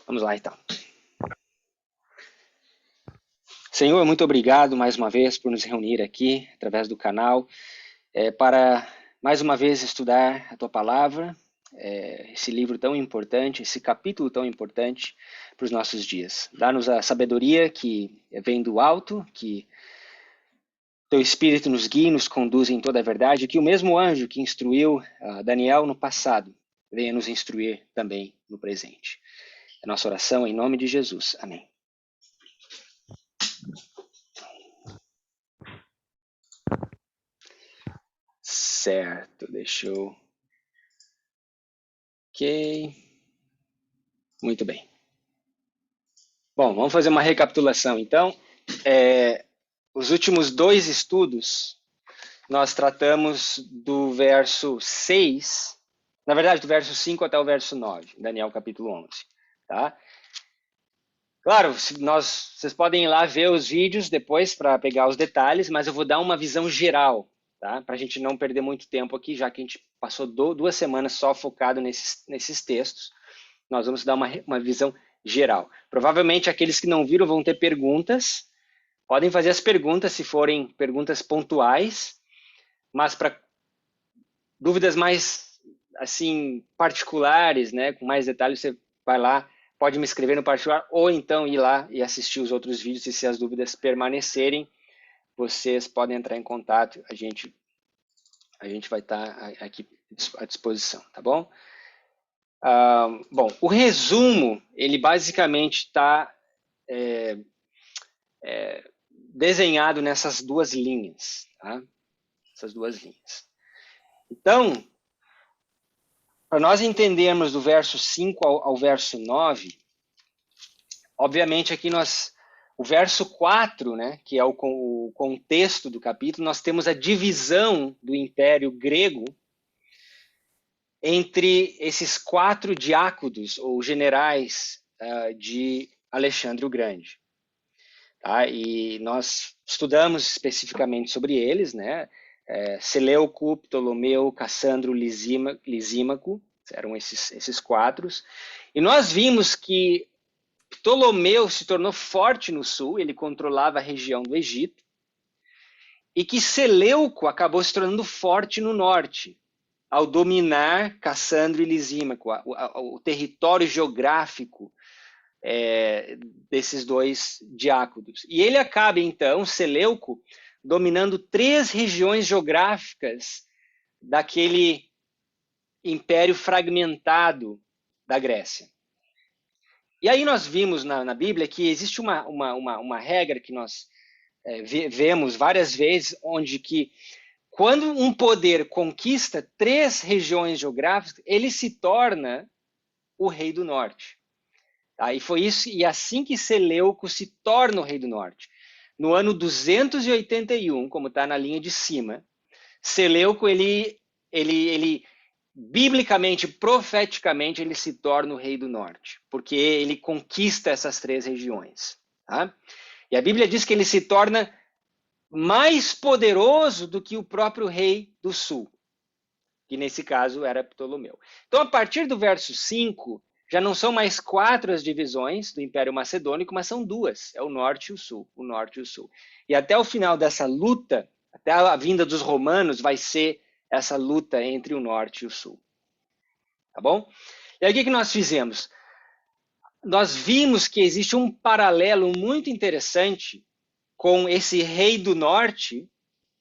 Vamos lá, então. Senhor, muito obrigado mais uma vez por nos reunir aqui, através do canal, para mais uma vez estudar a Tua Palavra, esse livro tão importante, esse capítulo tão importante para os nossos dias. Dá-nos a sabedoria que vem do alto, que Teu Espírito nos guie, nos conduz em toda a verdade, que o mesmo anjo que instruiu Daniel no passado venha nos instruir também no presente. É a nossa oração em nome de Jesus. Amém. Certo, deixa eu... Ok. Muito bem. Bom, vamos fazer uma recapitulação, então. Os últimos dois estudos, nós tratamos do verso 6, na verdade, do verso 5 até o verso 9, Daniel capítulo 11, tá? Claro, vocês podem ir lá ver os vídeos depois para pegar os detalhes, mas eu vou dar uma visão geral, tá? Para a gente não perder muito tempo aqui, já que a gente passou 2 semanas só focado nesses textos. Nós vamos dar uma visão geral. Provavelmente aqueles que não viram vão ter perguntas. Podem fazer as perguntas se forem perguntas pontuais, mas para dúvidas mais assim particulares, né, com mais detalhes, você vai lá, pode me escrever no particular ou então ir lá e assistir os outros vídeos e se as dúvidas permanecerem, vocês podem entrar em contato, a gente vai estar aqui à disposição, tá bom? Bom, o resumo, ele basicamente está desenhado nessas duas linhas, tá? Essas duas linhas. Então, para nós entendermos do verso 5 ao verso 9, obviamente aqui o verso 4, né, que é o contexto do capítulo, nós temos a divisão do Império Grego entre esses 4 diáconos, ou generais, de Alexandre o Grande. Tá? E nós estudamos especificamente sobre eles, né? Seleuco, Ptolomeu, Cassandro, Lisímaco, eram esses 4. E nós vimos que Ptolomeu se tornou forte no sul, ele controlava a região do Egito, e que Seleuco acabou se tornando forte no norte, ao dominar Cassandro e Lisímaco, o território geográfico desses 2 diáconos. E ele acaba, então, Seleuco, dominando 3 regiões geográficas daquele império fragmentado da Grécia. E aí nós vimos na Bíblia que existe uma regra que nós vemos várias vezes, onde que quando um poder conquista 3 regiões geográficas, ele se torna o rei do norte. Tá? E foi isso, e assim que Seleuco se torna o rei do norte. No ano 281, como está na linha de cima, Seleuco, ele biblicamente, profeticamente, ele se torna o rei do norte, porque ele conquista essas 3 regiões. Tá? E a Bíblia diz que ele se torna mais poderoso do que o próprio rei do sul, que nesse caso era Ptolomeu. Então, a partir do verso 5, já não são mais 4 as divisões do Império Macedônico, mas são 2, é o norte e o sul, o norte e o sul. E até o final dessa luta, até a vinda dos romanos, vai ser essa luta entre o norte e o sul. Tá bom? E aí o que nós fizemos? Nós vimos que existe um paralelo muito interessante com esse rei do norte,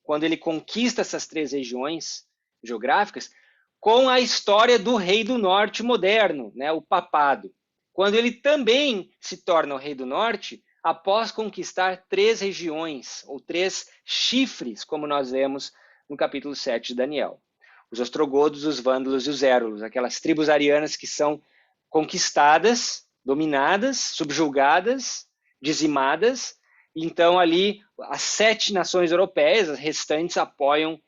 quando ele conquista essas 3 regiões geográficas, com a história do rei do norte moderno, né, o papado. Quando ele também se torna o rei do norte, após conquistar 3 regiões, ou 3 chifres, como nós vemos no capítulo 7 de Daniel. Os ostrogodos, os vândalos e os érulos, aquelas tribos arianas que são conquistadas, dominadas, subjugadas, dizimadas. Então, ali, as 7 nações europeias, as restantes, apoiam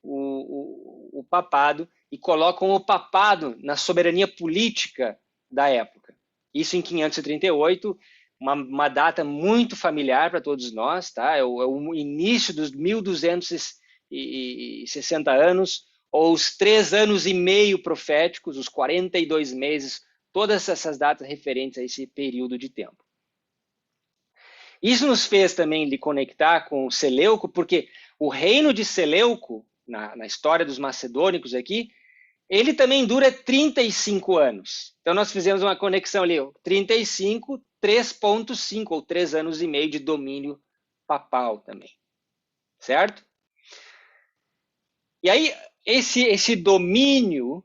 o papado e colocam o papado na soberania política da época. Isso em 538, uma data muito familiar para todos nós, tá? É o início dos 1260 anos, ou os 3 anos e meio proféticos, os 42 meses todas essas datas referentes a esse período de tempo. Isso nos fez também lhe conectar com o Seleuco, porque o reino de Seleuco, na história dos macedônicos aqui, ele também dura 35 anos. Então nós fizemos uma conexão ali, 35, 3,5 ou 3 anos e meio de domínio papal também. Certo? E aí, esse domínio,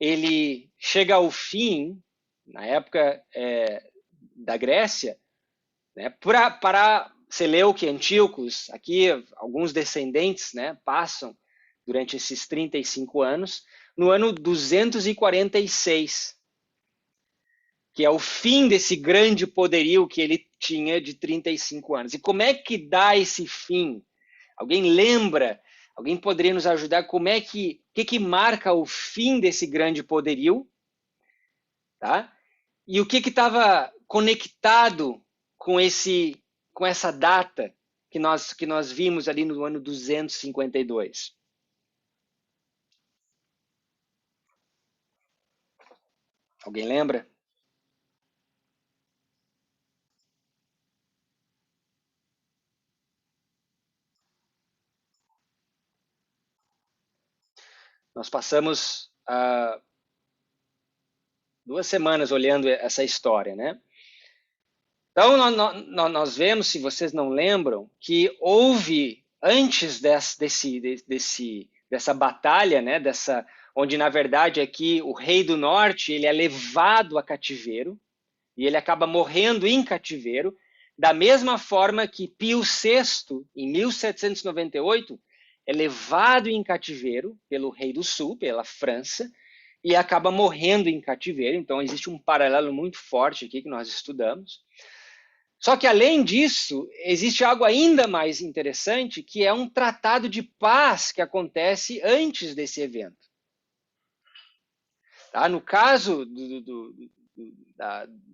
ele chega ao fim, na época da Grécia, né, para Seleuco e Antíocos, aqui alguns descendentes, né, passam durante esses 35 anos, no ano 246, que é o fim desse grande poderio que ele tinha de 35 anos. E como é que dá esse fim? Alguém lembra? Alguém poderia nos ajudar? O que marca o fim desse grande poderio? Tá? E o que estava conectado com essa data que nós vimos ali no ano 252? Alguém lembra? Nós passamos 2 semanas olhando essa história, né? Então, nós vemos, se vocês não lembram, que houve, antes dessa batalha, né, onde, na verdade, aqui o rei do norte ele é levado a cativeiro, e ele acaba morrendo em cativeiro, da mesma forma que Pio VI, em 1798, é levado em cativeiro pelo rei do sul, pela França, e acaba morrendo em cativeiro. Então, existe um paralelo muito forte aqui que nós estudamos. Só que, além disso, existe algo ainda mais interessante, que é um tratado de paz que acontece antes desse evento. Tá? No caso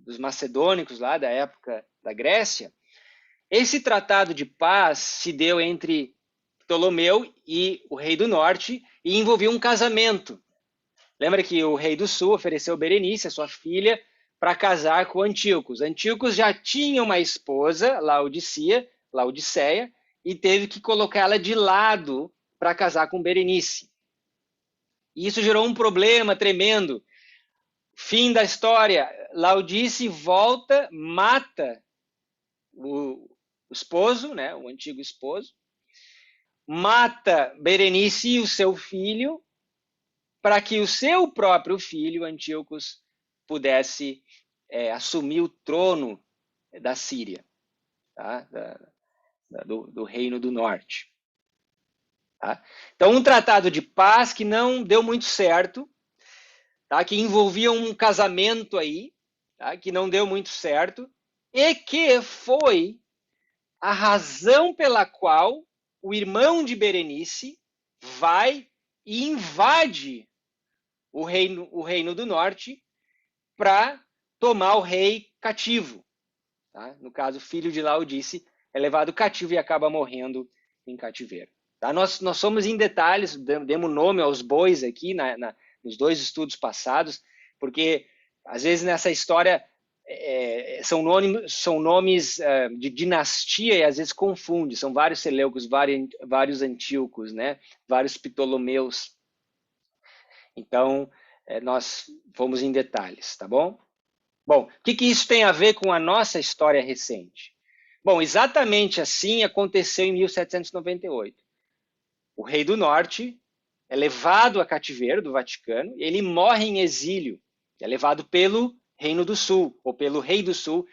dos macedônicos, lá da época da Grécia, esse tratado de paz se deu entre Ptolomeu e o rei do norte e envolvia um casamento. Lembra que o rei do sul ofereceu Berenice, a sua filha, para casar com Antíocos. Antíocos já tinha uma esposa, Laodiceia, e teve que colocá-la de lado para casar com Berenice. E isso gerou um problema tremendo. Fim da história, Laodice volta, mata o esposo, né, o antigo esposo, mata Berenice e o seu filho, para que o seu próprio filho, Antíocos, pudesse assumir o trono da Síria, tá? do Reino do Norte. Tá? Então, um tratado de paz que não deu muito certo, tá? Que envolvia um casamento aí, tá? Que não deu muito certo, e que foi a razão pela qual o irmão de Berenice vai e invade o reino do norte para tomar o rei cativo. Tá? No caso, o filho de Laodice é levado cativo e acaba morrendo em cativeiro. Tá? Nós somos em detalhes, demos nome aos bois aqui nos 2 estudos passados, porque às vezes nessa história são nomes de dinastia e às vezes confunde. São vários Seleucos, vários Antíocos, né? Vários Ptolomeus. Então, nós fomos em detalhes, tá bom? Bom, o que isso tem a ver com a nossa história recente? Bom, exatamente assim aconteceu em 1798. O rei do norte é levado a cativeiro do Vaticano, e ele morre em exílio, é levado pelo Reino do Sul, ou pelo rei do Sul,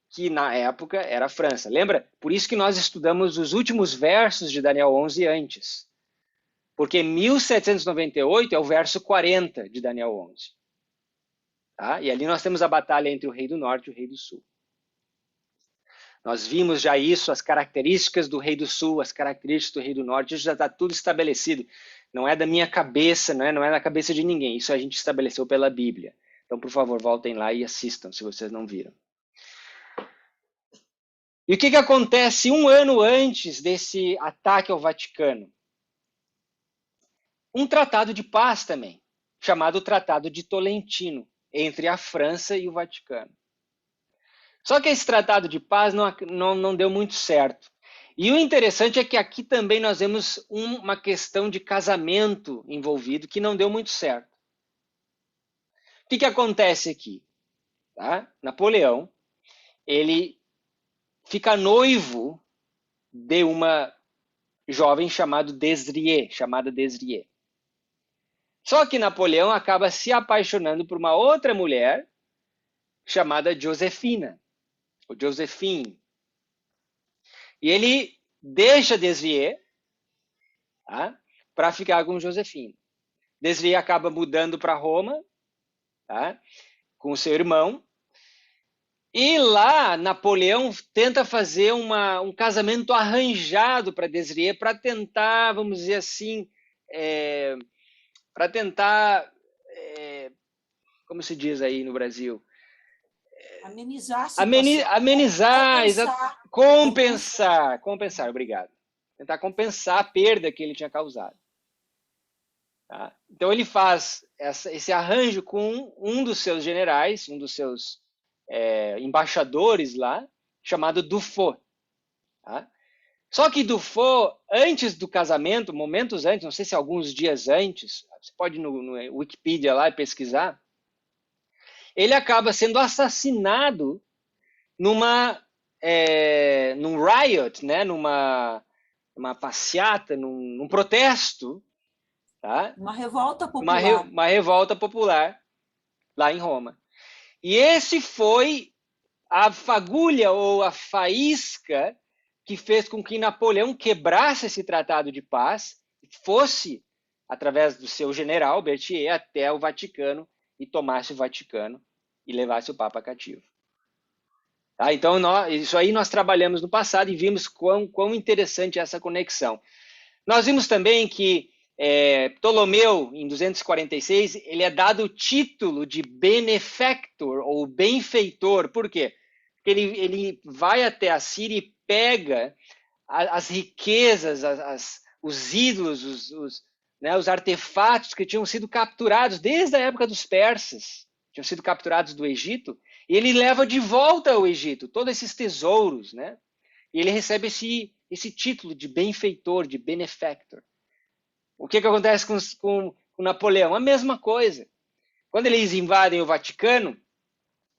que na época era a França. Lembra? Por isso que nós estudamos os últimos versos de Daniel 11 antes. Porque 1798 é o verso 40 de Daniel 11. Tá? E ali nós temos a batalha entre o rei do norte e o rei do sul. Nós vimos já isso, as características do rei do sul, as características do rei do norte, isso já está tudo estabelecido. Não é da minha cabeça, não é da cabeça de ninguém. Isso a gente estabeleceu pela Bíblia. Então, por favor, voltem lá e assistam, se vocês não viram. E o que acontece 1 ano antes desse ataque ao Vaticano? Um tratado de paz também, chamado Tratado de Tolentino, entre a França e o Vaticano. Só que esse tratado de paz não deu muito certo. E o interessante é que aqui também nós vemos uma questão de casamento envolvido que não deu muito certo. O que acontece aqui? Tá? Napoleão, ele fica noivo de uma jovem chamada Desrier. Só que Napoleão acaba se apaixonando por uma outra mulher chamada Josefina, ou Josephine. E ele deixa Desrier, tá, para ficar com Josefina. Desrier acaba mudando para Roma, tá, com o seu irmão. E lá, Napoleão tenta fazer um casamento arranjado para Desrier, para tentar, vamos dizer assim, para tentar, como se diz aí no Brasil? Amenizar a situação. Amenizar, compensar, obrigado. Tentar compensar a perda que ele tinha causado. Tá? Então ele faz esse arranjo com um dos seus generais, um dos seus embaixadores lá, chamado Dufault. Tá? Só que Dufault, antes do casamento, momentos antes, não sei se alguns dias antes, você pode ir no Wikipedia lá e pesquisar, ele acaba sendo assassinado num riot, né? numa passeata, num protesto, tá? Uma revolta popular. Uma revolta popular lá em Roma. E esse foi a fagulha ou a faísca que fez com que Napoleão quebrasse esse tratado de paz, fosse, através do seu general, Berthier, até o Vaticano e tomasse o Vaticano e levasse o Papa cativo. Tá? Então, isso aí nós trabalhamos no passado e vimos quão interessante é essa conexão. Nós vimos também que Ptolomeu, em 246, ele é dado o título de benefactor, ou benfeitor. Por quê? Porque ele vai até a Síria e pega as riquezas, os ídolos, os artefatos que tinham sido capturados desde a época dos persas, tinham sido capturados do Egito, e ele leva de volta ao Egito todos esses tesouros, né? E ele recebe esse título de benfeitor, de benefactor. O que acontece com Napoleão? A mesma coisa. Quando eles invadem o Vaticano,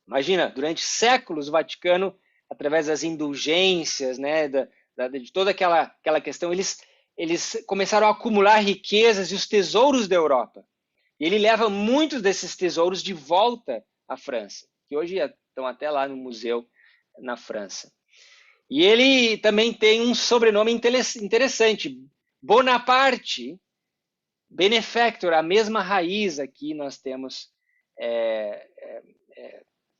imagina, durante séculos o Vaticano, através das indulgências, né, de toda aquela questão, eles começaram a acumular riquezas e os tesouros da Europa. E ele leva muitos desses tesouros de volta à França, que hoje estão até lá no museu na França. E ele também tem um sobrenome interessante, Bonaparte, benefactor, a mesma raiz aqui nós temos,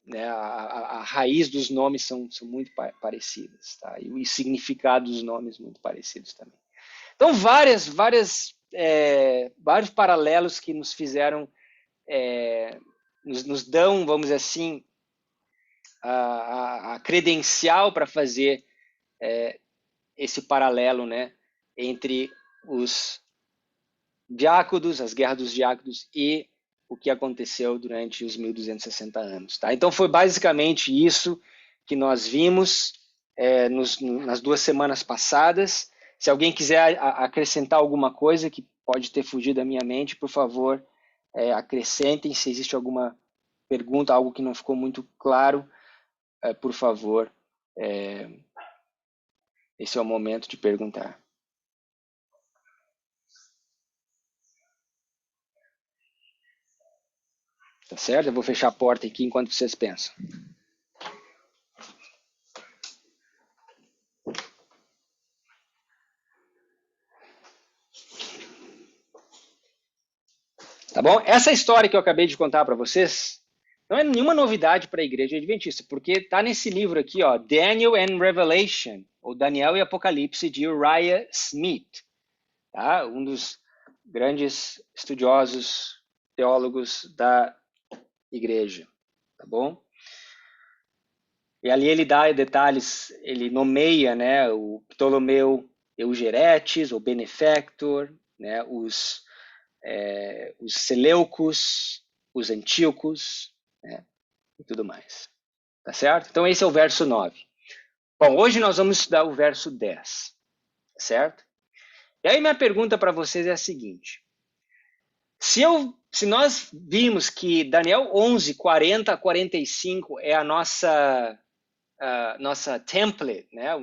né, a raiz dos nomes são muito parecidas, tá? E o significado dos nomes muito parecidos também. Então, vários paralelos que nos fizeram, nos dão, vamos dizer assim, a credencial para fazer esse paralelo, né, entre os diáconos, as guerras dos diáconos e o que aconteceu durante os 1260 anos. Tá? Então foi basicamente isso que nós vimos nas 2 semanas passadas. Se alguém quiser acrescentar alguma coisa que pode ter fugido da minha mente, por favor, acrescentem. Se existe alguma pergunta, algo que não ficou muito claro, por favor, esse é o momento de perguntar. Tá certo? Eu vou fechar a porta aqui enquanto vocês pensam. Tá bom? Essa história que eu acabei de contar para vocês não é nenhuma novidade para a Igreja Adventista, porque está nesse livro aqui, ó, Daniel and Revelation, ou Daniel e Apocalipse, de Uriah Smith, tá? Um dos grandes estudiosos, teólogos da Igreja, tá bom? E ali ele dá detalhes, ele nomeia, né, o Ptolomeu Eugeretes, ou Benefactor, né, os Seleucos, os Antíocos, né? E tudo mais. Tá certo? Então esse é o verso 9. Bom, hoje nós vamos estudar o verso 10. Tá certo? E aí minha pergunta para vocês é a seguinte. Se nós vimos que Daniel 11, 40 a 45 é a nossa template, né? A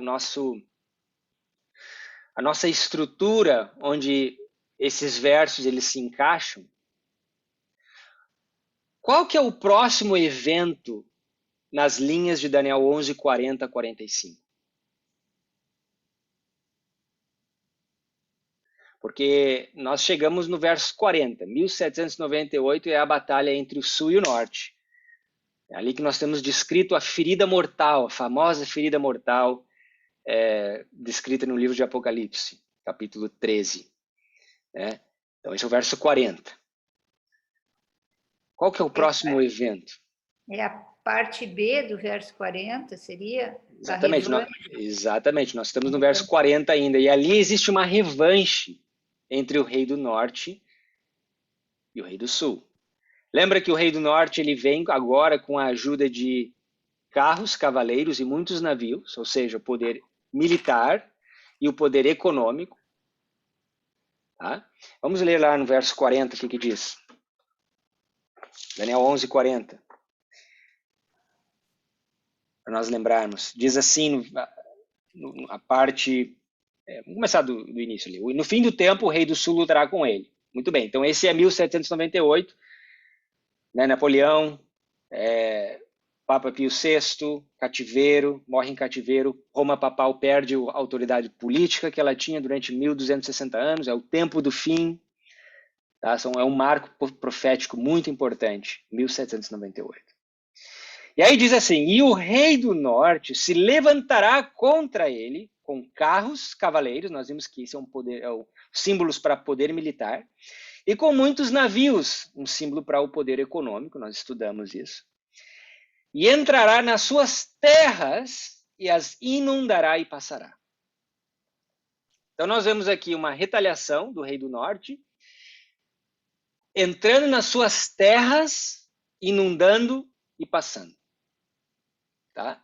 nossa estrutura onde esses versos eles se encaixam, qual que é o próximo evento nas linhas de Daniel 11, 40 a 45? Porque nós chegamos no verso 40, 1798 é a batalha entre o sul e o norte. É ali que nós temos descrito a ferida mortal, a famosa ferida mortal, descrita no livro de Apocalipse, capítulo 13. Né? Então esse é o verso 40. Qual que é o próximo evento? É a parte B do verso 40, seria? Exatamente, nós estamos no verso 40 ainda, e ali existe uma revanche entre o rei do norte e o rei do sul. Lembra que o rei do norte ele vem agora com a ajuda de carros, cavaleiros e muitos navios, ou seja, o poder militar e o poder econômico. Tá? Vamos ler lá no verso 40 o que diz. Daniel 11, 40. Para nós lembrarmos. Diz assim, a parte... vamos começar do início ali. No fim do tempo, o rei do sul lutará com ele. Muito bem, então esse é 1798. Né? Napoleão, Papa Pio VI, cativeiro, morre em cativeiro. Roma papal perde a autoridade política que ela tinha durante 1260 anos. É o tempo do fim. Tá? É um marco profético muito importante, 1798. E aí diz assim, e o rei do norte se levantará contra ele com carros, cavaleiros, nós vimos que isso símbolos para poder militar, e com muitos navios, um símbolo para o poder econômico, nós estudamos isso. E entrará nas suas terras e as inundará e passará. Então nós vemos aqui uma retaliação do rei do norte, entrando nas suas terras, inundando e passando. Tá?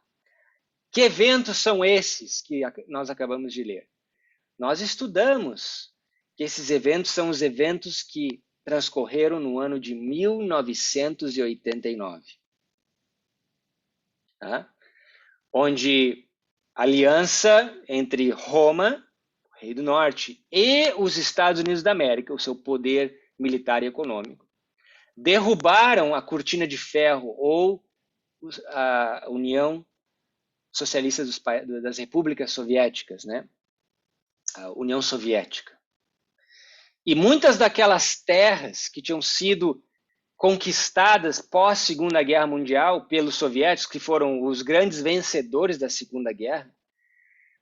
Que eventos são esses que nós acabamos de ler? Nós estudamos que esses eventos são os eventos que transcorreram no ano de 1989. Tá? Onde a aliança entre Roma, o rei do norte, e os Estados Unidos da América, o seu poder militar e econômico, derrubaram a cortina de ferro ou a União Socialista das Repúblicas Soviéticas, né? A União Soviética. E muitas daquelas terras que tinham sido conquistadas pós Segunda Guerra Mundial pelos soviéticos, que foram os grandes vencedores da Segunda Guerra,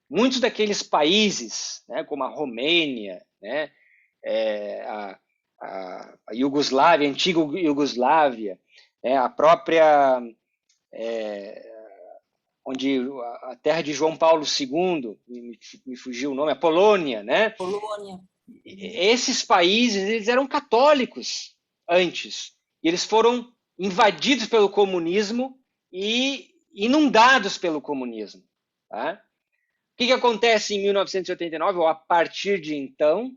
muitos daqueles países, né, como a Romênia, né, a Iugoslávia, a antiga Iugoslávia, a própria onde a terra de João Paulo II, me fugiu o nome, a Polônia, né? Polônia. Esses países eles eram católicos antes, e eles foram invadidos pelo comunismo e inundados pelo comunismo. Tá? O que acontece em 1989, ou a partir de então?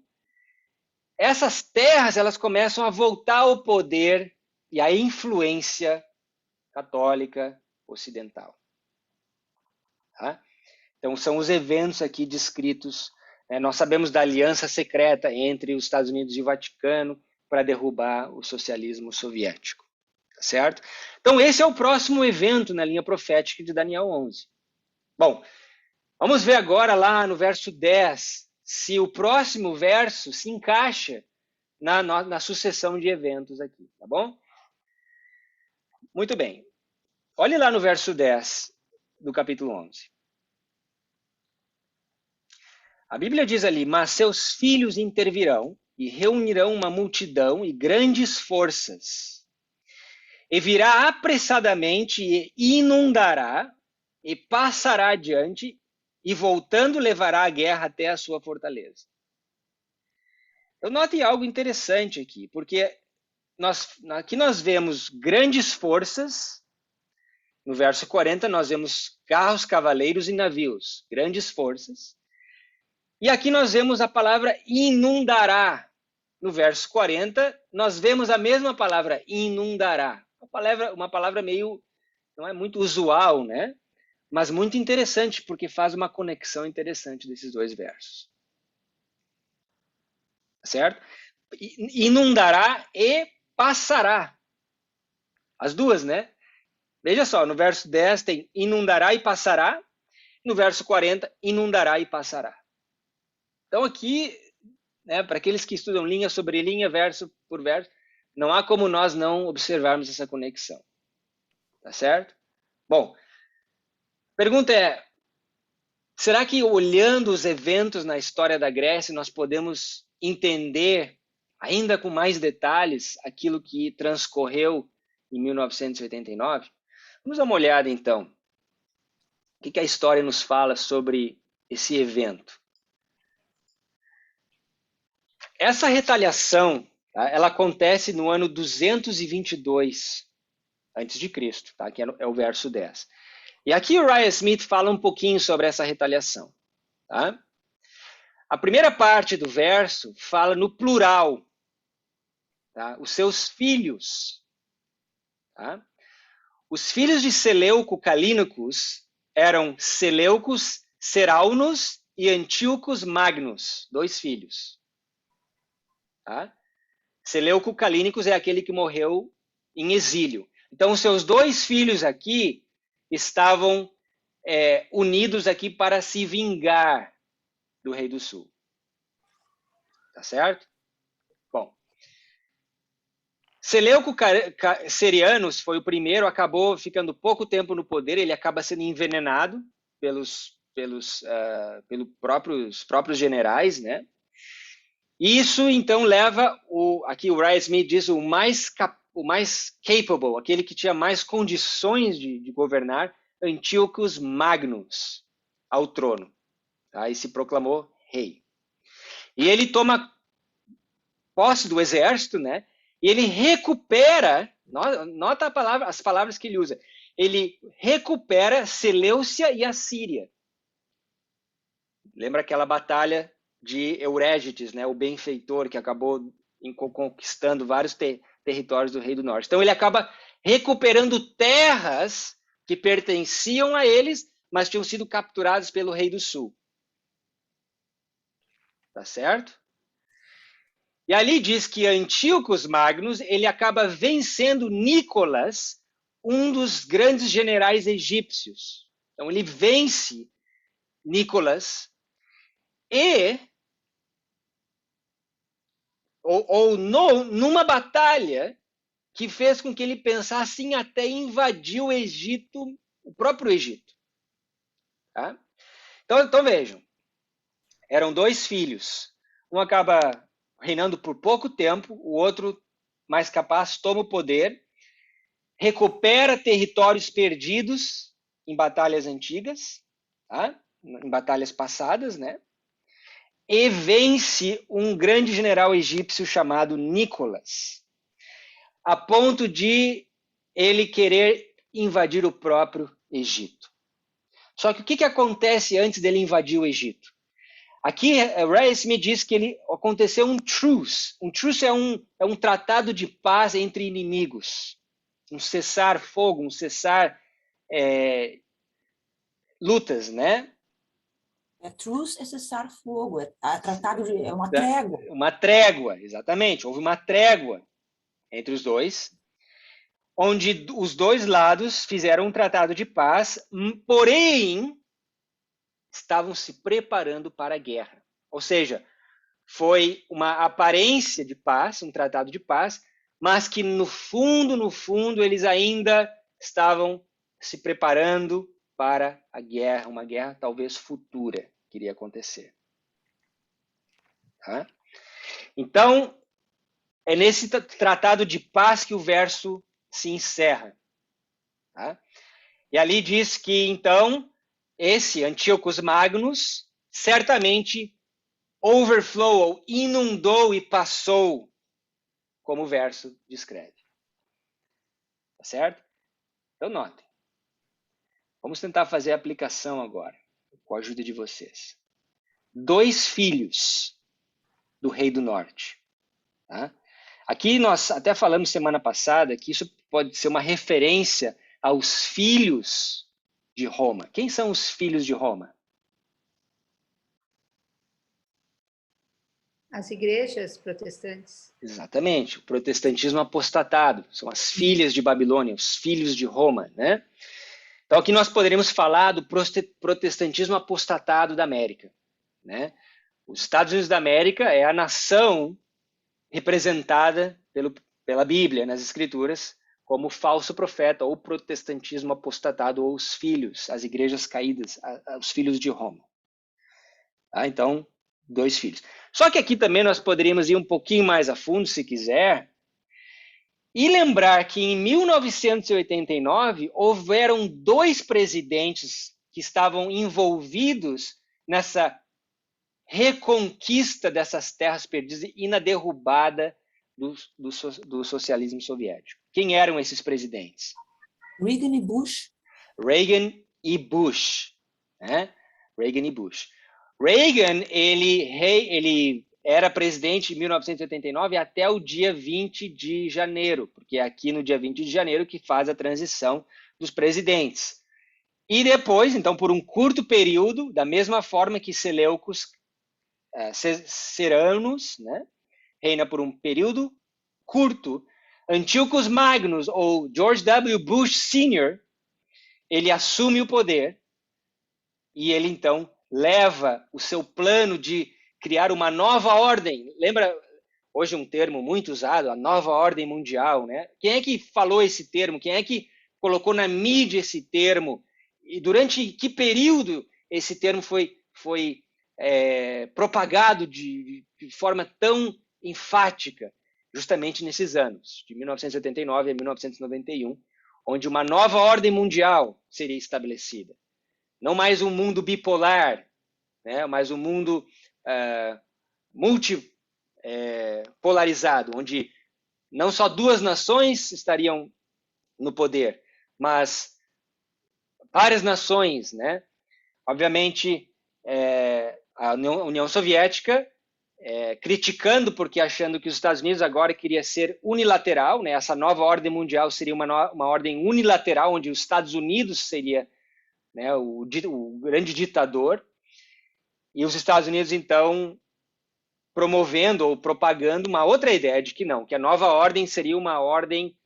Essas terras elas começam a voltar ao poder e à influência católica ocidental. Tá? Então, são os eventos aqui descritos. Nós sabemos da aliança secreta entre os Estados Unidos e o Vaticano para derrubar o socialismo soviético. Tá certo? Então, esse é o próximo evento na linha profética de Daniel 11. Bom, vamos ver agora lá no verso 10 se o próximo verso se encaixa na sucessão de eventos aqui, tá bom? Muito bem. Olhe lá no verso 10 do capítulo 11. A Bíblia diz ali, mas seus filhos intervirão e reunirão uma multidão e grandes forças. E virá apressadamente e inundará e passará adiante e voltando levará a guerra até a sua fortaleza. Eu notei algo interessante aqui, porque aqui nós vemos grandes forças. No verso 40, nós vemos carros, cavaleiros e navios, grandes forças. E aqui nós vemos a palavra inundará. No verso 40, nós vemos a mesma palavra, inundará. Uma palavra meio, não é muito usual, né? Mas muito interessante, porque faz uma conexão interessante desses dois versos. Certo? Inundará e passará. As duas, né? Veja só, no verso 10 tem inundará e passará. No verso 40, inundará e passará. Então aqui, né, para aqueles que estudam linha sobre linha, verso por verso, não há como nós não observarmos essa conexão. Tá certo? Bom, a pergunta é, será que olhando os eventos na história da Grécia, nós podemos entender, ainda com mais detalhes, aquilo que transcorreu em 1989? Vamos dar uma olhada, então. O que a história nos fala sobre esse evento? Essa retaliação, tá, ela acontece no ano 222 a.C., tá, que é o verso 10. E aqui o Ryan Smith fala um pouquinho sobre essa retaliação. Tá? A primeira parte do verso fala no plural. Tá? Os seus filhos. Tá? Os filhos de Seleuco Calínicos eram Seleucus Seraunos e Antíocos Magnus, 2 filhos. Tá? Seleuco Calínicos é aquele que morreu em exílio. Então, os seus 2 filhos aqui estavam unidos aqui para se vingar do rei do sul. Tá certo? Bom, Seleuco Serianos foi o primeiro, acabou ficando pouco tempo no poder, ele acaba sendo envenenado pelos próprios generais, né? Isso, então, leva, aqui o Ryan Smith diz, o mais capable, aquele que tinha mais condições de governar, Antíocos Magnus, ao trono. Tá? E se proclamou rei. E ele toma posse do exército, né? E ele recupera, nota as palavras que ele usa, ele recupera Seleucia e a Síria. Lembra aquela batalha de Eurégetes, né, o benfeitor, que acabou conquistando vários territórios do Rei do Norte. Então ele acaba recuperando terras que pertenciam a eles, mas tinham sido capturados pelo Rei do Sul. Tá certo? E ali diz que Antíocos Magnus, ele acaba vencendo Nicolas, um dos grandes generais egípcios. Então ele vence Nicolas e numa batalha que fez com que ele pensasse em até invadir o Egito, o próprio Egito. Tá? Então vejam, eram 2 filhos. Um acaba reinando por pouco tempo, o outro, mais capaz, toma o poder, recupera territórios perdidos em batalhas antigas, tá? Em batalhas passadas, né? E vence um grande general egípcio chamado Nicolas, a ponto de ele querer invadir o próprio Egito. Só que o que acontece antes dele invadir o Egito? Aqui, Ryan Smith diz que aconteceu um truce. Um truce é um tratado de paz entre inimigos. Um cessar-fogo, um cessar lutas, né? Truce é cessar-fogo, é uma trégua. Uma trégua, exatamente. Houve uma trégua entre os dois, onde os 2 lados fizeram um tratado de paz, porém estavam se preparando para a guerra. Ou seja, foi uma aparência de paz, um tratado de paz, mas que no fundo, eles ainda estavam se preparando para a guerra, uma guerra talvez futura que iria acontecer. Tá? Então, é nesse tratado de paz que o verso se encerra. Tá? E ali diz que, então, esse Antíocos Magnus certamente overflowou, inundou e passou como o verso descreve. Tá certo? Então, notem. Vamos tentar fazer a aplicação agora, com a ajuda de vocês. 2 filhos do rei do norte. Tá? Aqui nós até falamos semana passada que isso pode ser uma referência aos filhos de Roma. Quem são os filhos de Roma? As igrejas protestantes. Exatamente, o protestantismo apostatado. São as filhas de Babilônia, os filhos de Roma, né? Então aqui nós poderíamos falar do protestantismo apostatado da América, né? Os Estados Unidos da América é a nação representada pela Bíblia, nas Escrituras, como falso profeta, ou protestantismo apostatado, ou os filhos, as igrejas caídas, os filhos de Roma. Tá? Então, 2 filhos. Só que aqui também nós poderíamos ir um pouquinho mais a fundo, se quiser, e lembrar que em 1989 houveram 2 presidentes que estavam envolvidos nessa reconquista dessas terras perdidas e na derrubada do socialismo soviético. Quem eram esses presidentes? Reagan e Bush. Reagan e Bush. Né? Reagan e Bush. Reagan, ele era presidente em 1989 até o dia 20 de janeiro, porque é aqui no dia 20 de janeiro que faz a transição dos presidentes. E depois, então, por um curto período, da mesma forma que Seleucus Ceranos, né, reina por um período curto, Antiochus Magnus, ou George W. Bush Sr., ele assume o poder e ele, então, leva o seu plano de criar uma nova ordem. Lembra, hoje um termo muito usado, a nova ordem mundial, né? Quem é que falou esse termo? Quem é que colocou na mídia esse termo? E durante que período esse termo foi propagado de forma tão enfática? Justamente nesses anos, de 1989 a 1991, onde uma nova ordem mundial seria estabelecida. Não mais um mundo bipolar, né? Mas um mundo multipolarizado, onde não só 2 nações estariam no poder, mas várias nações, né? Obviamente, a União Soviética criticando, porque achando que os Estados Unidos agora queria ser unilateral, né? Essa nova ordem mundial seria uma ordem unilateral, onde os Estados Unidos seria, né, o grande ditador, e os Estados Unidos, então, promovendo ou propagando uma outra ideia de que não, que a nova ordem seria uma ordem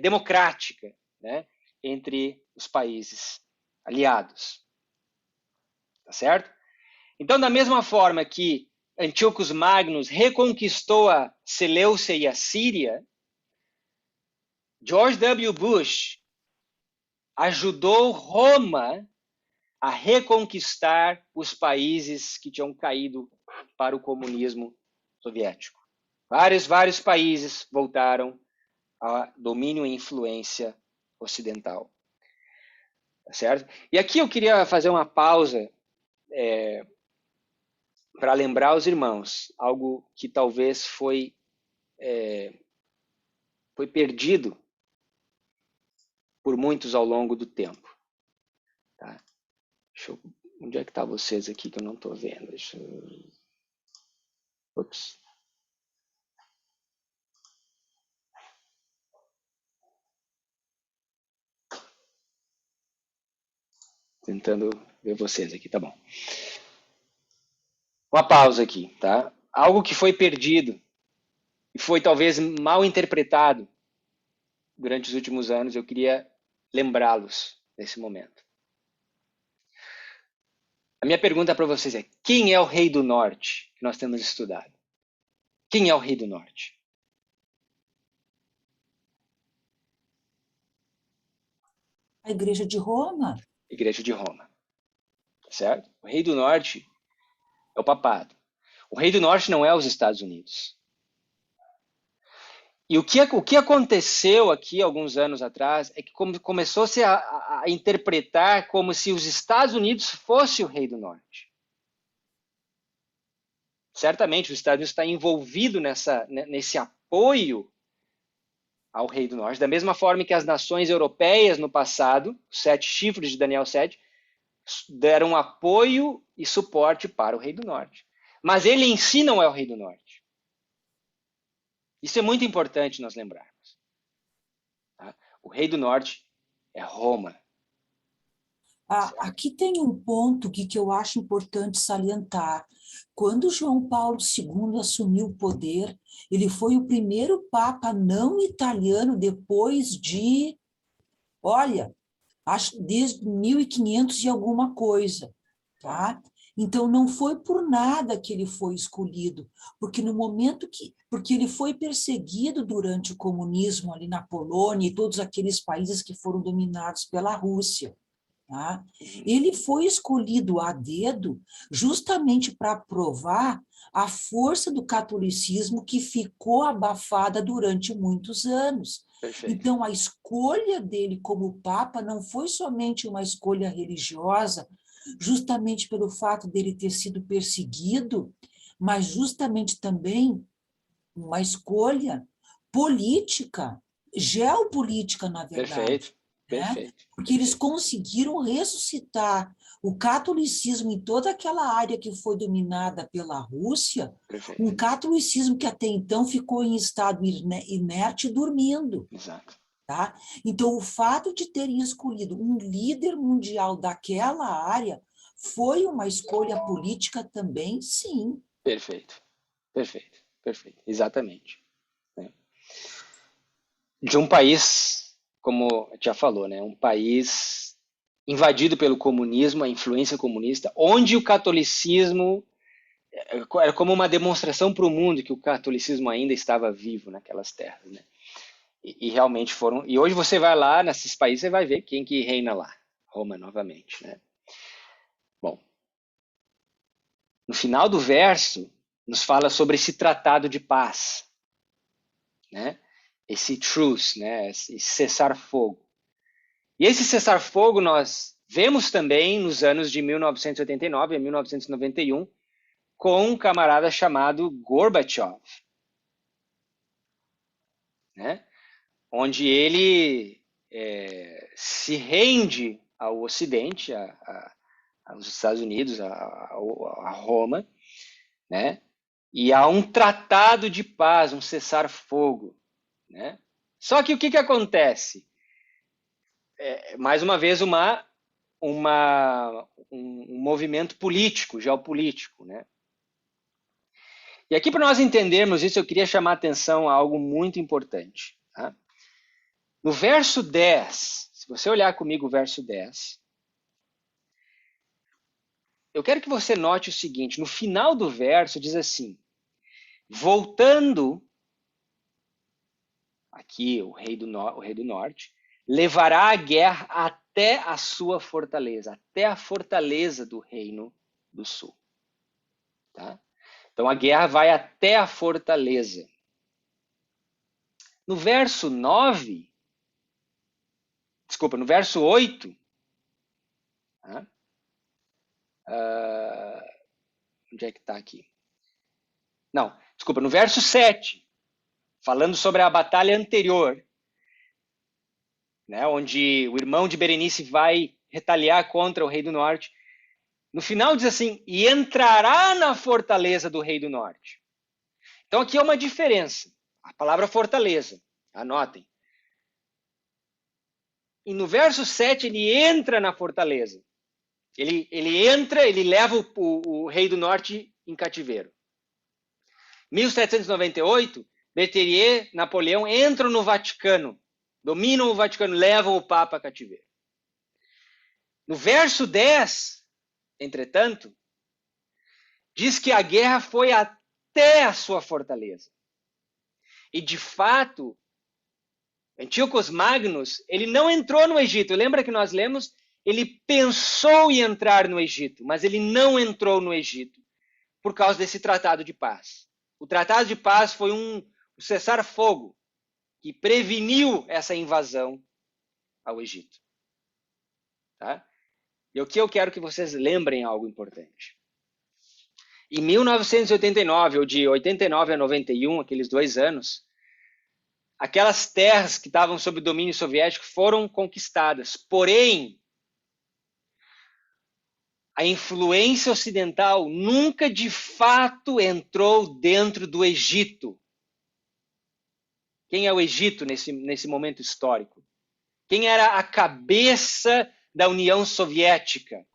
democrática, né, entre os países aliados. Tá certo? Então, da mesma forma que Antiochus Magnus reconquistou a Seleucia e a Síria, George W. Bush ajudou Roma a reconquistar os países que tinham caído para o comunismo soviético. Vários países voltaram a domínio e influência ocidental. Tá certo? E aqui eu queria fazer uma pausa para lembrar aos irmãos algo que talvez foi perdido por muitos ao longo do tempo. Tá? Onde é que está vocês aqui que eu não estou vendo? Ups. Tentando ver vocês aqui, tá bom. Uma pausa aqui, tá? Algo que foi perdido e foi talvez mal interpretado durante os últimos anos, eu queria lembrá-los nesse momento. A minha pergunta para vocês é: quem é o rei do norte que nós temos estudado? Quem é o rei do norte? A Igreja de Roma. Igreja de Roma. Certo? O rei do norte é o papado. O rei do norte não é os Estados Unidos. E o que aconteceu aqui alguns anos atrás é que começou-se a interpretar como se os Estados Unidos fosse o rei do norte. Certamente os Estados Unidos está envolvido nesse apoio ao rei do norte, da mesma forma que as nações europeias no passado, os 7 chifres de Daniel 7, deram apoio e suporte para o rei do norte. Mas ele em si não é o rei do norte. Isso é muito importante nós lembrarmos. Tá? O rei do norte é Roma. Aqui tem um ponto que eu acho importante salientar. Quando João Paulo II assumiu o poder, ele foi o primeiro papa não italiano depois de, olha, acho desde 1500 e alguma coisa, tá? Então não foi por nada que ele foi escolhido, porque no momento porque ele foi perseguido durante o comunismo ali na Polônia e todos aqueles países que foram dominados pela Rússia. Tá? Ele foi escolhido a dedo justamente para provar a força do catolicismo que ficou abafada durante muitos anos. Perfeito. Então, a escolha dele como Papa não foi somente uma escolha religiosa, justamente pelo fato dele ter sido perseguido, mas justamente também uma escolha política, geopolítica, na verdade. Perfeito. Né? Perfeito. Porque eles conseguiram ressuscitar o catolicismo em toda aquela área que foi dominada pela Rússia, Perfeito. um catolicismo que até então ficou em estado inerte e dormindo. Exato. Tá? Então, o fato de terem escolhido um líder mundial daquela área foi uma escolha política também, sim. Perfeito. Perfeito. Perfeito. Exatamente. De um país, como já falou, né, um país invadido pelo comunismo, a influência comunista, onde o catolicismo era como uma demonstração para o mundo que o catolicismo ainda estava vivo naquelas terras, né? E realmente foram. E hoje você vai lá nesses países, você vai ver quem que reina lá. Roma novamente, né? Bom, no final do verso nos fala sobre esse tratado de paz, né? Esse truce, né? Esse cessar-fogo. E esse cessar-fogo nós vemos também nos anos de 1989 a 1991 com um camarada chamado Gorbachev, né? Onde ele se rende ao Ocidente, aos Estados Unidos, a Roma, né? E há um tratado de paz, um cessar-fogo, né? Só que o que acontece? Mais uma vez, um movimento político, geopolítico, né? E aqui, para nós entendermos isso, eu queria chamar a atenção a algo muito importante. Tá? No verso 10, se você olhar comigo o verso 10, eu quero que você note o seguinte, no final do verso diz assim, voltando, aqui o rei do norte, levará a guerra até a sua fortaleza, até a fortaleza do reino do sul. Tá? Então a guerra vai até a fortaleza. No verso 8, tá? Onde é que está aqui? Não, desculpa, no verso 7, falando sobre a batalha anterior, né, onde o irmão de Berenice vai retaliar contra o rei do norte, no final diz assim, e entrará na fortaleza do rei do norte. Então aqui é uma diferença, a palavra fortaleza, anotem. E no verso 7 ele entra na fortaleza. Ele entra, ele leva o rei do norte em cativeiro. 1798, Berthier, Napoleão entram no Vaticano, dominam o Vaticano, levam o Papa a cativeiro. No verso 10, entretanto, diz que a guerra foi até a sua fortaleza. E de fato, Antíoco Magnus, ele não entrou no Egito. Lembra que nós lemos? Ele pensou em entrar no Egito, mas ele não entrou no Egito por causa desse tratado de paz. O tratado de paz foi um cessar-fogo que preveniu essa invasão ao Egito. Tá? E o que eu quero que vocês lembrem algo importante. Em 1989, ou de 89 a 91, aqueles 2 anos, aquelas terras que estavam sob domínio soviético foram conquistadas. Porém, a influência ocidental nunca de fato entrou dentro do Egito. Quem é o Egito nesse momento histórico? Quem era a cabeça da União Soviética?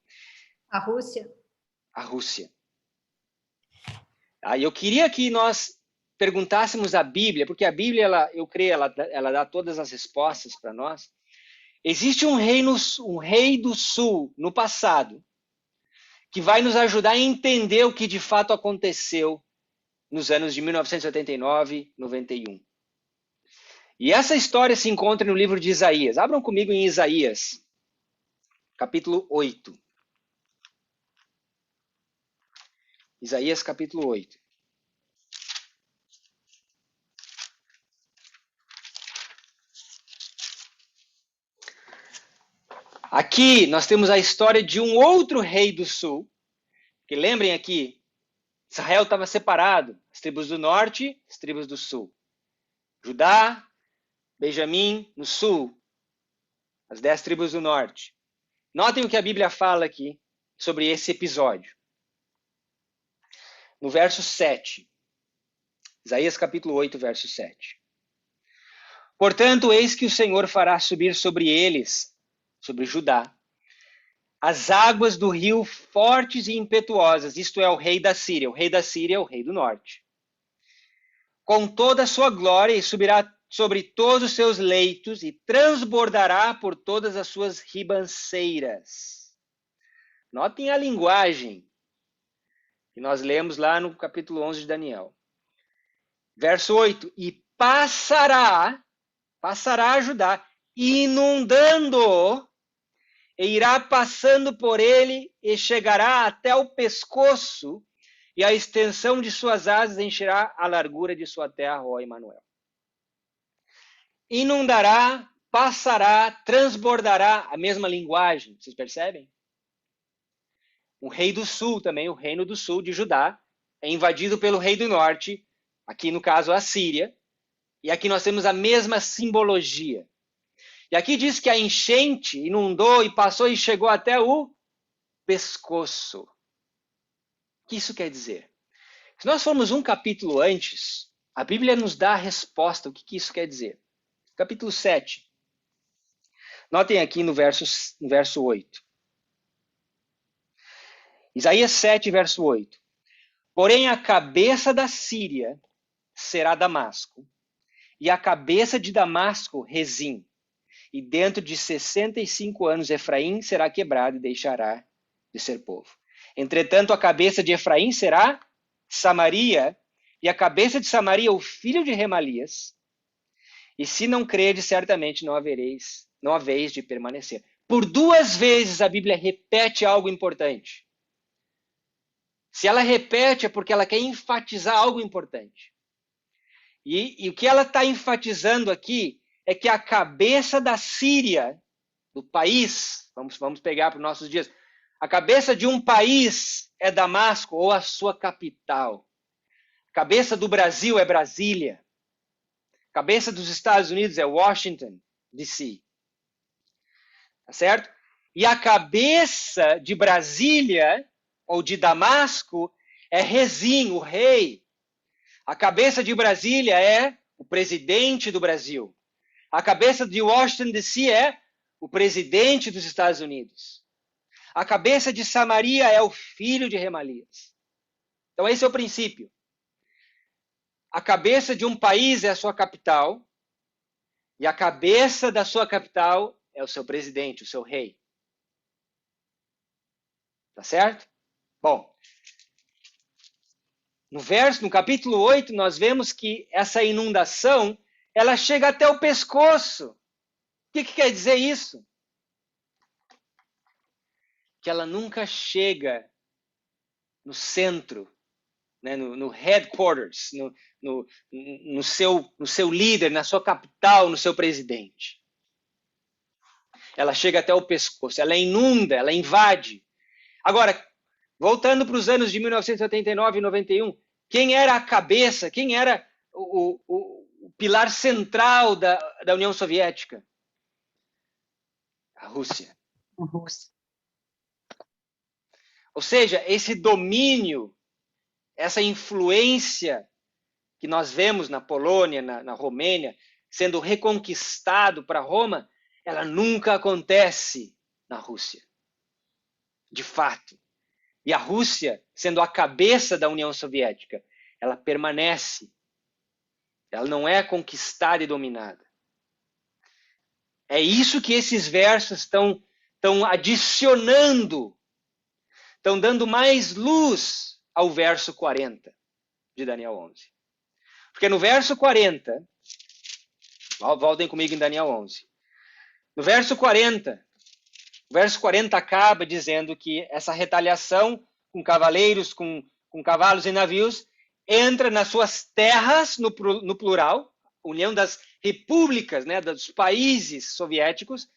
A Rússia. A Rússia. Eu queria que nós perguntássemos à Bíblia, porque a Bíblia, eu creio, ela dá todas as respostas para nós. Existe um rei do sul no passado que vai nos ajudar a entender o que de fato aconteceu nos anos de 1989, 91. E essa história se encontra no livro de Isaías. Abram comigo em Isaías, capítulo 8. Isaías, capítulo 8. Aqui nós temos a história de um outro rei do sul, que lembrem aqui, Israel estava separado, as tribos do norte, as tribos do sul. Judá, Benjamim, no sul, as 10 tribos do norte. Notem o que a Bíblia fala aqui sobre esse episódio. No verso 7, Isaías capítulo 8, verso 7. Portanto, eis que o Senhor fará subir sobre eles, sobre Judá, as águas do rio fortes e impetuosas, isto é, o rei da Síria. O rei da Síria é o rei do norte. Com toda a sua glória, e subirá sobre todos os seus leitos e transbordará por todas as suas ribanceiras. Notem a linguagem que nós lemos lá no capítulo 11 de Daniel. Verso 8, e passará a Judá, inundando-o, e irá passando por ele e chegará até o pescoço, e a extensão de suas asas encherá a largura de sua terra, ó Emanuel. Inundará, passará, transbordará, a mesma linguagem, vocês percebem? O rei do sul também, o reino do sul de Judá, é invadido pelo rei do norte, aqui no caso a Síria, e aqui nós temos a mesma simbologia. E aqui diz que a enchente inundou e passou e chegou até o pescoço. O que isso quer dizer? Se nós formos um capítulo antes, a Bíblia nos dá a resposta. O que isso quer dizer? Capítulo 7. Notem aqui no verso 8. Isaías 7, verso 8. Porém, a cabeça da Síria será Damasco, e a cabeça de Damasco, Rezim. E dentro de 65 anos, Efraim será quebrado e deixará de ser povo. Entretanto, a cabeça de Efraim será Samaria, e a cabeça de Samaria, o filho de Remalias. E se não credes, certamente não haveis de permanecer. Por 2 vezes a Bíblia repete algo importante. Se ela repete, é porque ela quer enfatizar algo importante. E o que ela está enfatizando aqui é que a cabeça da Síria, do país, vamos pegar para os nossos dias, a cabeça de um país é Damasco, ou a sua capital. A cabeça do Brasil é Brasília. A cabeça dos Estados Unidos é Washington, D.C. Tá certo? E a cabeça de Brasília, ou de Damasco, é Rezim, o rei. A cabeça de Brasília é o presidente do Brasil. A cabeça de Washington, D.C. é o presidente dos Estados Unidos. A cabeça de Samaria é o filho de Remalias. Então esse é o princípio. A cabeça de um país é a sua capital, e a cabeça da sua capital é o seu presidente, o seu rei. Tá certo? Bom, no capítulo 8, nós vemos que essa inundação, ela chega até o pescoço. O que quer dizer isso? Que ela nunca chega no centro, né, no headquarters, no seu líder, na sua capital, no seu presidente. Ela chega até o pescoço, ela inunda, ela invade. Agora, voltando para os anos de 1989 e 91, quem era a cabeça, quem era o pilar central da União Soviética? A Rússia. Ou seja, esse domínio, essa influência que nós vemos na Polônia, na Romênia, sendo reconquistado para Roma, ela nunca acontece na Rússia. De fato. E a Rússia, sendo a cabeça da União Soviética, ela permanece. Ela não é conquistada e dominada. É isso que esses versos estão adicionando, estão dando mais luz ao verso 40 de Daniel 11. Porque no verso 40, voltem comigo em Daniel 11. No verso 40, o verso 40 acaba dizendo que essa retaliação com cavaleiros, com cavalos e navios, entra nas suas terras, no plural, união das repúblicas, né, dos países soviéticos,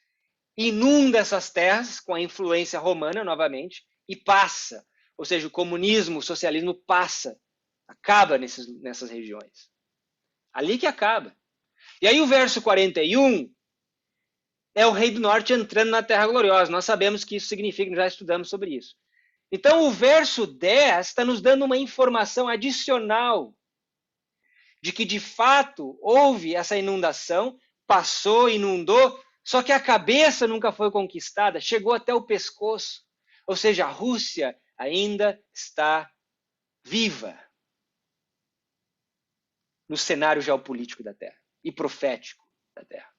inunda essas terras com a influência romana novamente e passa. Ou seja, o comunismo, o socialismo passa, acaba nessas regiões. Ali que acaba. E aí o verso 41 é o rei do norte entrando na terra gloriosa. Nós sabemos que isso significa, já estudamos sobre isso. Então o verso 10 está nos dando uma informação adicional de que de fato houve essa inundação, passou, inundou, só que a cabeça nunca foi conquistada, chegou até o pescoço. Ou seja, a Rússia ainda está viva no cenário geopolítico da Terra e profético da Terra.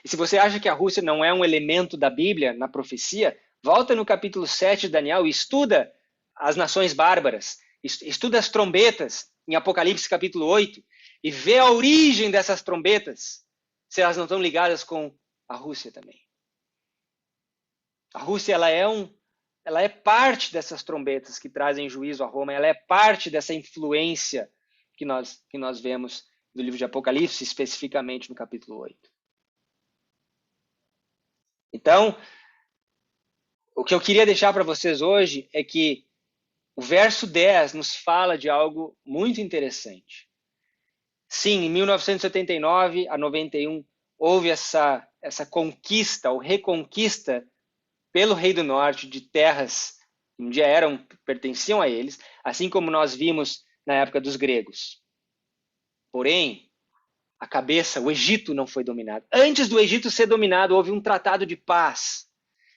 E se você acha que a Rússia não é um elemento da Bíblia, na profecia, volta no capítulo 7 de Daniel e estuda as nações bárbaras, estuda as trombetas em Apocalipse capítulo 8 e vê a origem dessas trombetas, se elas não estão ligadas com a Rússia também. A Rússia ela é parte dessas trombetas que trazem juízo a Roma, ela é parte dessa influência que nós vemos no livro de Apocalipse, especificamente no capítulo 8. Então, o que eu queria deixar para vocês hoje é que o verso 10 nos fala de algo muito interessante. Sim, em 1979 a 91 houve essa conquista ou reconquista pelo Rei do Norte de terras que um dia pertenciam a eles, assim como nós vimos na época dos gregos. Porém, a cabeça, o Egito não foi dominado. Antes do Egito ser dominado, houve um tratado de paz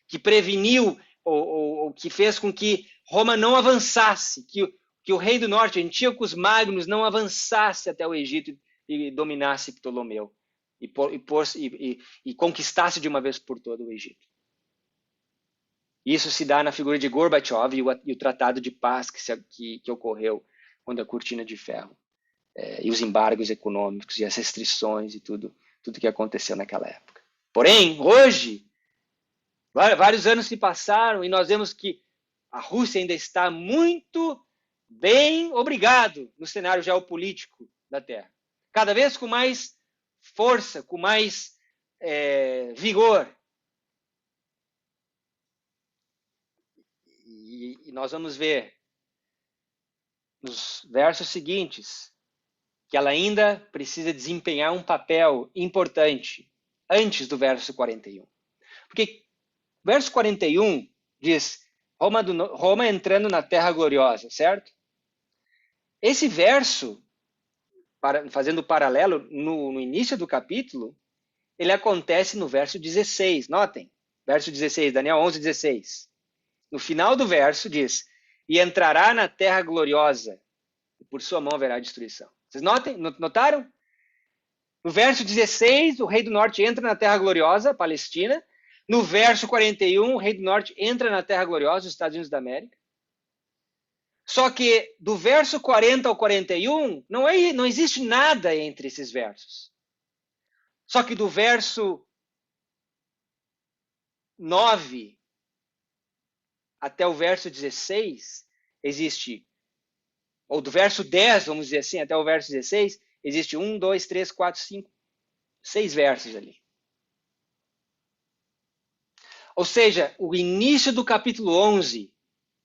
que preveniu ou que fez com que Roma não avançasse, que o rei do norte, Antíoco Magnus, não avançasse até o Egito e dominasse Ptolomeu e conquistasse de uma vez por todas o Egito. Isso se dá na figura de Gorbachev e o tratado de paz que ocorreu quando a cortina de ferro e os embargos econômicos e as restrições e tudo que aconteceu naquela época. Porém, hoje, vários anos se passaram e nós vemos que a Rússia ainda está muito bem, obrigado, no cenário geopolítico da Terra. Cada vez com mais força, com mais vigor. E nós vamos ver nos versos seguintes que ela ainda precisa desempenhar um papel importante antes do verso 41. Porque o verso 41 diz Roma entrando na terra gloriosa, certo? Esse verso, fazendo paralelo, no início do capítulo, ele acontece no verso 16. Notem, verso 16, Daniel 11, 16. No final do verso diz, e entrará na terra gloriosa, e por sua mão haverá destruição. Vocês notaram? No verso 16, o rei do norte entra na terra gloriosa, Palestina. No verso 41, o rei do norte entra na terra gloriosa, os Estados Unidos da América. Só que do verso 40 ao 41, não existe nada entre esses versos. Só que do verso 9 até o verso 16, existe, ou do verso 10, vamos dizer assim, até o verso 16, existe 1, 2, 3, 4, 5, 6 versos ali. Ou seja, o início do capítulo 11,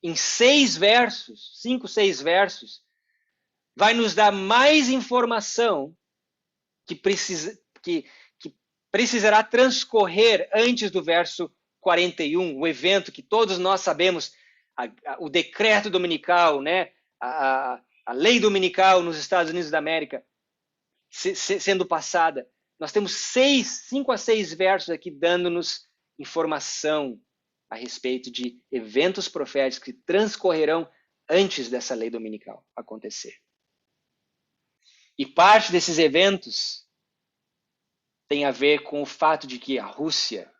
em 6 versos, 5, 6 versos, vai nos dar mais informação que precisará transcorrer antes do verso 41, o evento que todos nós sabemos, o decreto dominical, né? a lei dominical nos Estados Unidos da América sendo passada. Nós temos 5 a 6 versos aqui dando-nos informação a respeito de eventos proféticos que transcorrerão antes dessa lei dominical acontecer. E parte desses eventos tem a ver com o fato de que a Rússia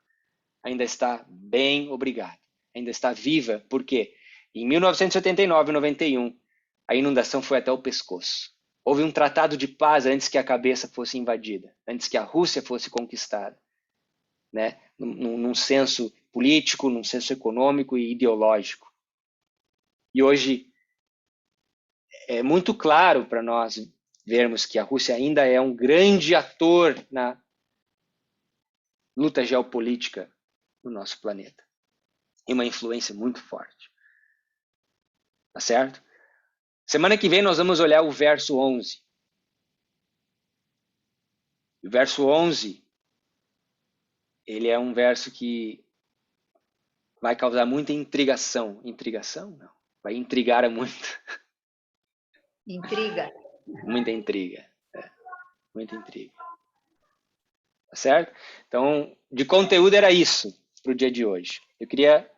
ainda está bem obrigada, ainda está viva. Por quê? Em 1989 e 91, a inundação foi até o pescoço. Houve um tratado de paz antes que a cabeça fosse invadida, antes que a Rússia fosse conquistada, né? Num senso político, num senso econômico e ideológico. E hoje é muito claro para nós vermos que a Rússia ainda é um grande ator na luta geopolítica no nosso planeta. E uma influência muito forte. Tá certo? Semana que vem nós vamos olhar o verso 11. O verso 11, ele é um verso que vai causar muita intrigação. Intrigação? Não. Vai intrigar muito. Intriga. Muita intriga. Muita intriga. Tá certo? Então, de conteúdo era isso para o dia de hoje. Eu queria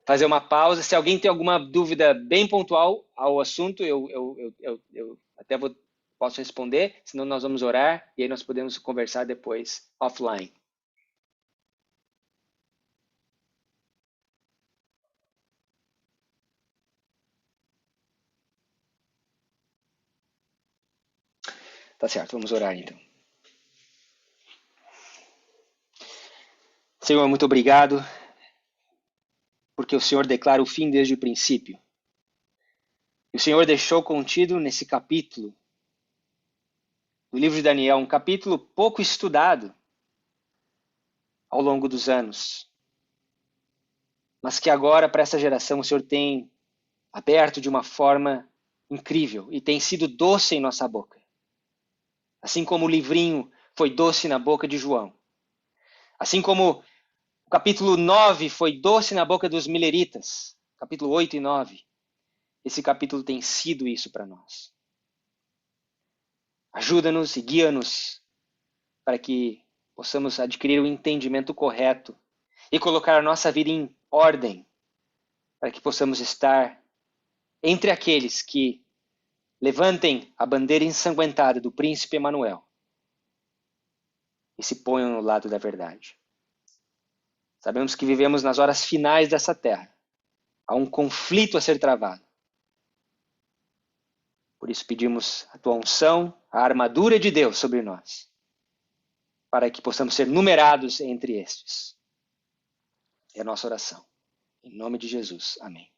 fazer uma pausa. Se alguém tem alguma dúvida bem pontual ao assunto, eu até posso responder, senão nós vamos orar e aí nós podemos conversar depois offline. Tá certo, vamos orar então. Senhor, muito obrigado, porque o Senhor declara o fim desde o princípio. E o Senhor deixou contido nesse capítulo do livro de Daniel, um capítulo pouco estudado ao longo dos anos, mas que agora, para essa geração, o Senhor tem aberto de uma forma incrível e tem sido doce em nossa boca. Assim como o livrinho foi doce na boca de João. Assim como o capítulo 9 foi doce na boca dos mileritas, capítulo 8 e 9. Esse capítulo tem sido isso para nós. Ajuda-nos e guia-nos para que possamos adquirir o entendimento correto e colocar a nossa vida em ordem, para que possamos estar entre aqueles que levantem a bandeira ensanguentada do príncipe Emanuel e se ponham no lado da verdade. Sabemos que vivemos nas horas finais dessa terra. Há um conflito a ser travado. Por isso pedimos a tua unção, a armadura de Deus sobre nós, para que possamos ser numerados entre estes. É a nossa oração. Em nome de Jesus. Amém.